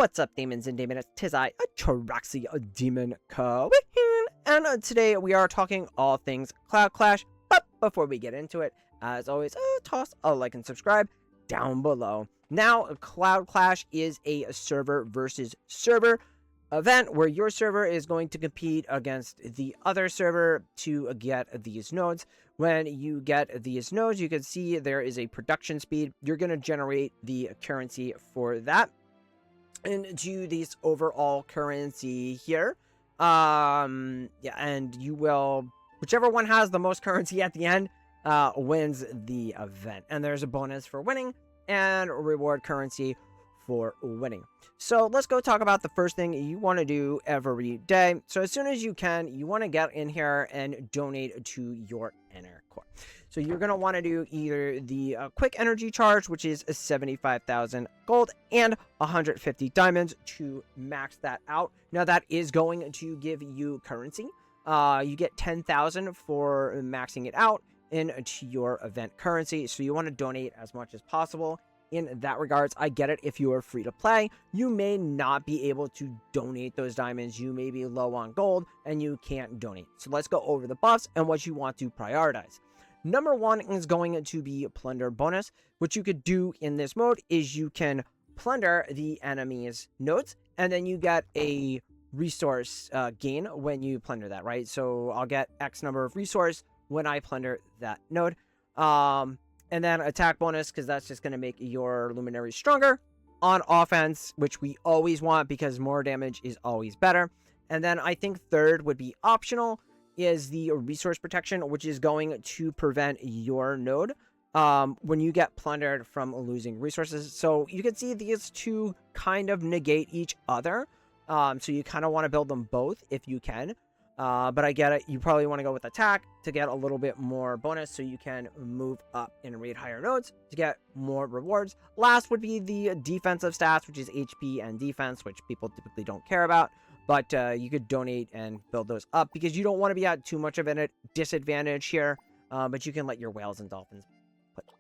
What's up, demons and demonettes? Tis I, a Traxi, a demon co, and today we are talking all things Cloud Clash. But before we get into it, as always, toss a like and subscribe down below. Now, Cloud Clash is a server versus server event where your server is going to compete against the other server to get these nodes. When you get these nodes, you can see there is a production speed. You're going to generate the currency for that into this overall currency here. Yeah, and you will, whichever one has the most currency at the end, wins the event. And there's a bonus for winning and reward currency for winning. So let's go talk about the first thing you want to do every day. So as soon as you can, you want to get in here and donate to your inner core. So you're going to want to do either the quick energy charge, which is 75,000 gold and 150 diamonds to max that out. Now that is going to give you currency. You get 10,000 for maxing it out into your event currency. So you want to donate as much as possible. In that regards, I get it. If you are free to play, you may not be able to donate those diamonds. You may be low on gold and you can't donate. So let's go over the buffs and what you want to prioritize. Number one is going to be plunder bonus. What you could do in this mode is you can plunder the enemy's nodes and then you get a resource gain when you plunder that, right? So I'll get X number of resource when I plunder that node. And then attack bonus, because that's just going to make your luminary stronger on offense, which we always want because more damage is always better. And then I think third would be optional, is the resource protection, which is going to prevent your node when you get plundered from losing resources. So you can see these two kind of negate each other. So you kind of want to build them both if you can. But I get it. You probably want to go with attack to get a little bit more bonus so you can move up and raid higher nodes to get more rewards. Last would be the defensive stats, which is HP and defense, which people typically don't care about. But you could donate and build those up because you don't want to be at too much of a disadvantage here. But you can let your whales and dolphins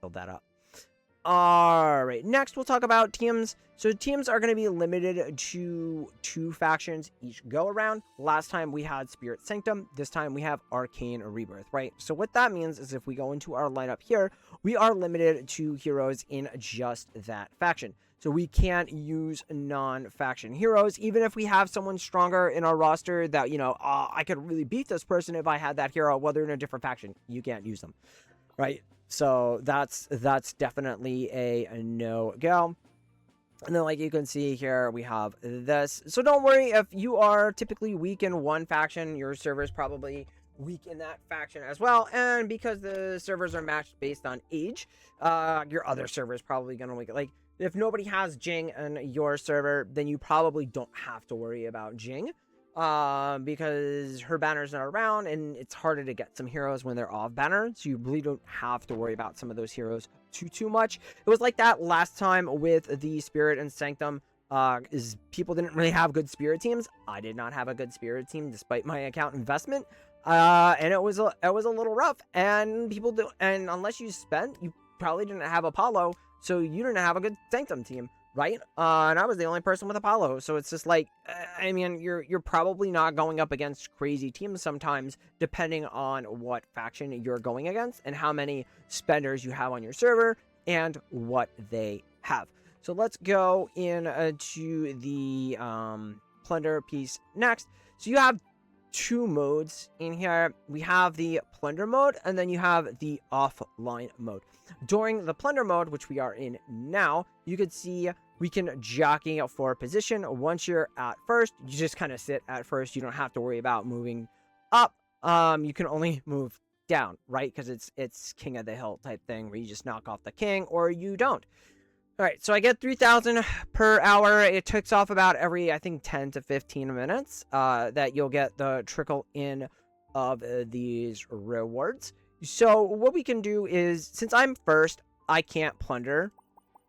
build that up. All right, next we'll talk about teams. So teams are going to be limited to 2 factions each go around. Last time we had Spirit Sanctum. This time we have Arcane Rebirth, right? So what that means is if we go into our lineup here, we are limited to heroes in just that faction. So we can't use non-faction heroes, even if we have someone stronger in our roster that, you know, I could really beat this person if I had that hero. Well, they're in a different faction. You can't use them, right? So that's definitely a no-go. And then like you can see here, we have this. So don't worry if you are typically weak in one faction, your server is probably weak in that faction as well. And because the servers are matched based on age, your other server is probably going to weaken. Like if nobody has Jing in your server, then you probably don't have to worry about Jing. Because her banner's not around and it's harder to get some heroes when they're off banner, so you really don't have to worry about some of those heroes too much. It was like that last time with the Spirit and Sanctum. Is people didn't really have good spirit teams. I did not have a good spirit team despite my account investment, and it was a little rough. And people do, and unless you spent, you probably didn't have Apollo, so you didn't have a good Sanctum team. Right? And I was the only person with Apollo. So it's just like, I mean, you're probably not going up against crazy teams sometimes, depending on what faction you're going against and how many spenders you have on your server and what they have. So let's go into the plunder piece next. So you have 2 modes in here. We have the plunder mode and then you have the offline mode. During the plunder mode, which we are in now, you can see we can jockey for position. Once you're at first, you just kind of sit at first. You don't have to worry about moving up. You can only move down, right? Because it's king of the hill type thing where you just knock off the king or you don't. All right, so I get 3,000 per hour. It ticks off about every, I think, 10 to 15 minutes that you'll get the trickle in of these rewards. So what we can do is, since I'm first, I can't plunder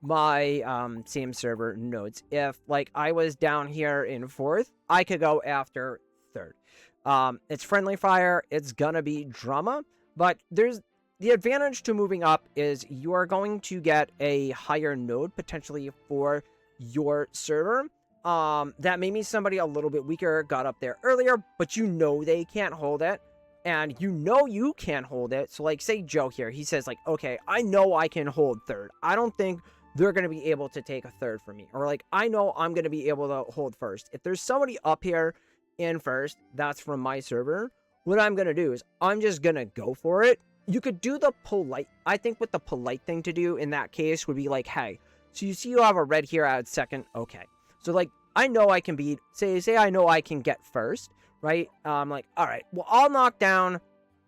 my same server nodes. If, like, I was down here in 4th, I could go after 3rd. It's friendly fire. It's gonna be drama. But there's the advantage to moving up is you are going to get a higher node potentially for your server that maybe somebody a little bit weaker got up there earlier, but you know they can't hold it, and you know you can't hold it. So, like, say Joe here, he says, like, okay, I know I can hold third. I don't think they're going to be able to take a third from me. Or, like, I know I'm going to be able to hold first. If there's somebody up here in first that's from my server, what I'm going to do is I'm just going to go for it. You could do the polite. I think what the polite thing to do in that case would be like, hey, so you see you have a red here at second. Okay. So, like, I know I can beat, say I know I can get first, right? I'm like, all right, well,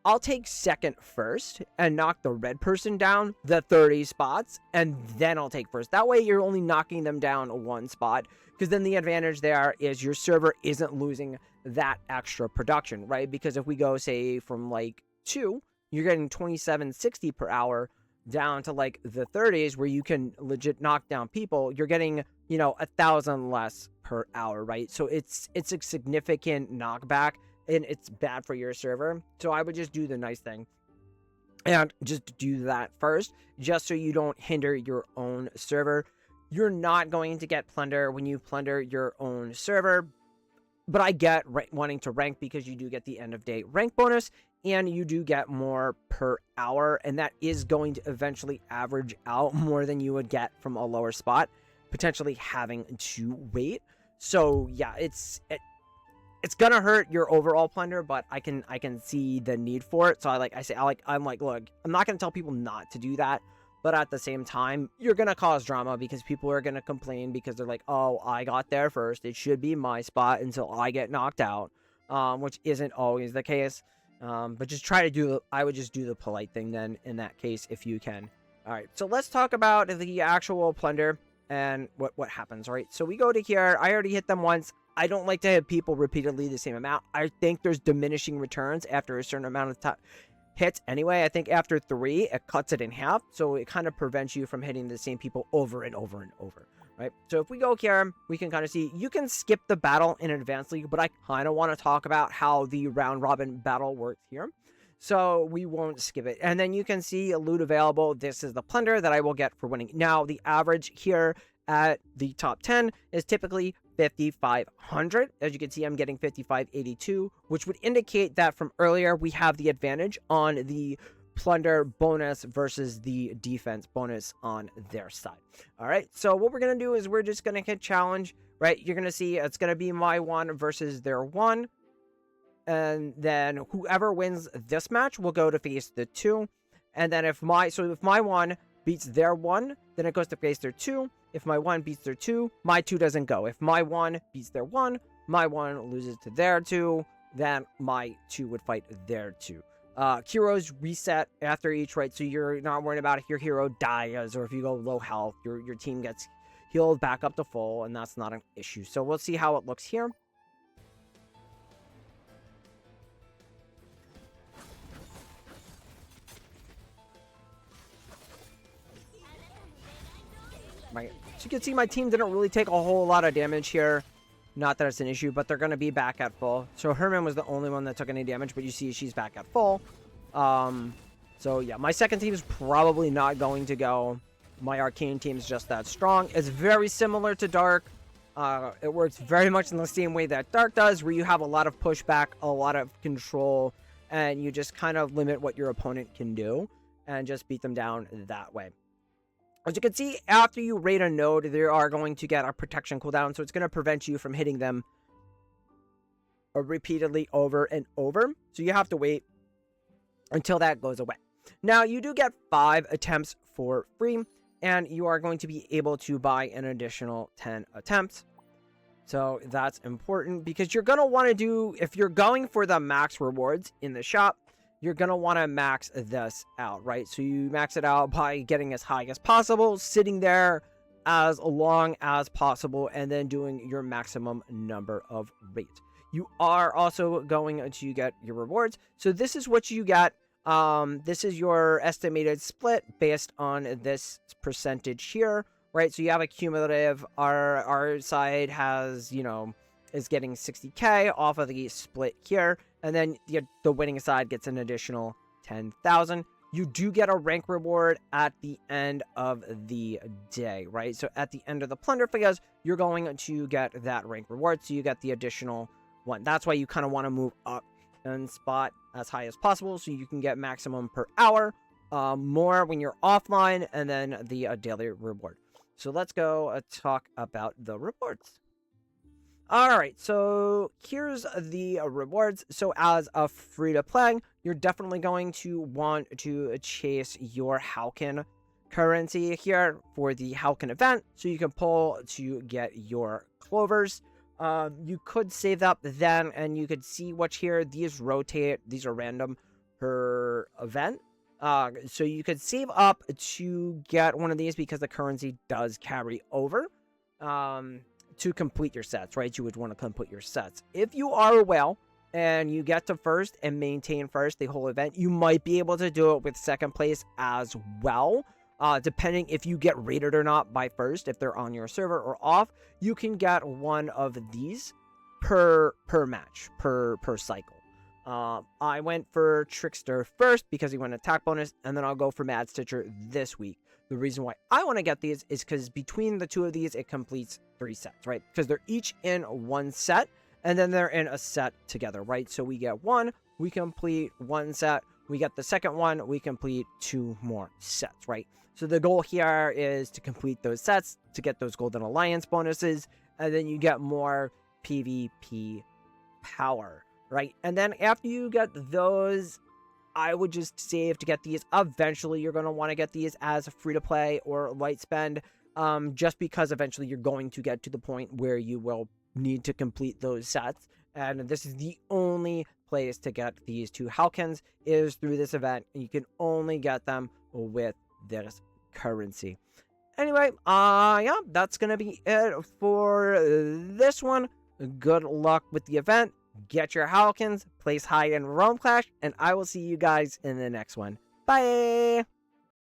I'll take second first and knock the red person down the 30 spots, and then I'll take first. That way you're only knocking them down one spot, because then the advantage there is your server isn't losing that extra production, right? Because if we go, say, from like 2, you're getting 2760 per hour down to like the 30s where you can legit knock down people, you're getting, 1,000 less per hour, right? So it's a significant knockback, and it's bad for your server. So I would just do the nice thing and just do that first, just so you don't hinder your own server. You're not going to get plunder when you plunder your own server, but I get wanting to rank, because you do get the end of day rank bonus, and you do get more per hour, and that is going to eventually average out more than you would get from a lower spot, potentially having to wait. So yeah, it's gonna hurt your overall plunder, but I can see the need for it. So I'm like, look, I'm not gonna tell people not to do that, but at the same time, you're gonna cause drama, because people are gonna complain, because they're like, oh, I got there first, it should be my spot until I get knocked out, which isn't always the case. But just try to I would just do the polite thing then in that case, if you can. All right, so let's talk about the actual plunder and what happens. All right, so we go to here. I already hit them once. I don't like to hit people repeatedly the same amount. I think there's diminishing returns after a certain amount of hits anyway. I think after 3, it cuts it in half, so it kind of prevents you from hitting the same people over and over and over, right? So if we go here, we can kind of see, you can skip the battle in Advanced League, but I kind of want to talk about how the round robin battle works here, so we won't skip it. And then you can see loot available. This is the plunder that I will get for winning. Now, the average here at the top 10 is typically 5,500. As you can see, I'm getting 5,582, which would indicate that from earlier we have the advantage on the plunder bonus versus the defense bonus on their side. All right, so what we're gonna do is we're just gonna hit challenge, right? You're gonna see it's gonna be my 1 versus their 1, and then whoever wins this match will go to face the 2. And then if my 1 beats their 1, then it goes to face their 2. If my 1 beats their 2, my 2 doesn't go. If my 1 beats their 1, my 1 loses to their 2, then my 2 would fight their 2. Heroes reset after each, right? So you're not worried about if your hero dies, or if you go low health, your team gets healed back up to full, and that's not an issue. So we'll see how it looks here. Right. So you can see my team didn't really take a whole lot of damage here. Not that it's an issue, but they're going to be back at full. So Herman was the only one that took any damage, but you see she's back at full. So yeah, my second team is probably not going to go. My Arcane team is just that strong. It's very similar to Dark. It works very much in the same way that Dark does, where you have a lot of pushback, a lot of control, and you just kind of limit what your opponent can do and just beat them down that way. As you can see, after you raid a node, they are going to get a protection cooldown, so it's going to prevent you from hitting them repeatedly over and over. So you have to wait until that goes away. Now, you do get 5 attempts for free, and you are going to be able to buy an additional 10 attempts. So that's important, because you're going to want to do, if you're going for the max rewards in the shop, you're going to want to max this out, right? So you max it out by getting as high as possible, sitting there as long as possible, and then doing your maximum number of raids. You are also going to get your rewards. So this is what you get. This is your estimated split based on this percentage here, right? So you have a cumulative. Our side has, is getting 60k off of the split here. And then the winning side gets an additional 10,000. you do get a rank reward at the end of the day, right? So at the end of the plunder phase, you're going to get that rank reward, so you get the additional one. That's why you kind of want to move up and spot as high as possible, so you can get maximum per hour, more when you're offline, and then the daily reward. So let's go talk about the rewards. Alright, so here's the rewards. So as a free-to-play, you're definitely going to want to chase your Halcyon currency here for the Halcyon event, so you can pull to get your clovers. You could save up then, and you could see what's here. These rotate. These are random per event. So you could save up to get one of these because the currency does carry over. To complete your sets, right? You would want to complete your sets. If you are a whale and you get to first and maintain first the whole event, you might be able to do it with second place as well. Depending if you get rated or not by first, if they're on your server or off, you can get one of these per match, per cycle. I went for Trickster first because he went attack bonus, and then I'll go for Mad Stitcher this week. The reason why I want to get these is because between the two of these, it completes 3 sets, right? Because they're each in one set, and then they're in a set together, right? So we get one, we complete 1 set, we get the second one, we complete 2 more sets, right? So the goal here is to complete those sets to get those Golden Alliance bonuses, and then you get more PvP power, right? And then after you get those, I would just save to get these. Eventually, you're going to want to get these as a free-to-play or light spend, just because eventually you're going to get to the point where you will need to complete those sets. And this is the only place to get these 2 Halcyons is through this event, and you can only get them with this currency. Anyway, yeah, that's going to be it for this one. Good luck with the event. Get your Halcyons, place high in Realm Clash, and I will see you guys in the next one. Bye!